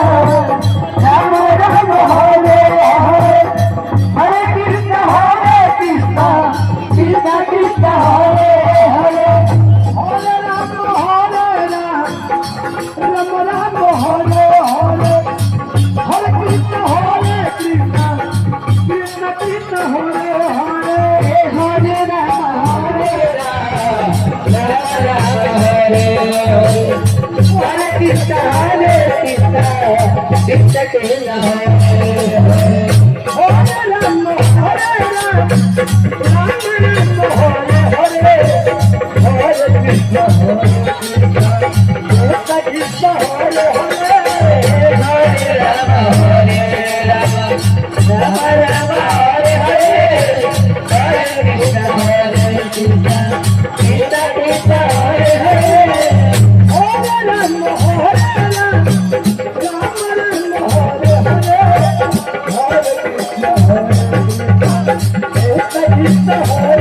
Ram Ram Hare Hare Hare Krishna Krishna Krishna Hare Hare Hare Ram Ram Ram Hare Hare Hare Krishna Krishna Krishna Hare Hare Hare Ram Hare Hare Hare Krishna Krishna Krishna Hare Hare Hare Ram Ram Hare Hare Hare Krishna Krishna Hare Hare Hare Ram Ram Ram Hare Hare Hare Krishna Krishna Krishna Hare Hare Hare Ram Ram Hare Hare Hare Krishna Krishna Hare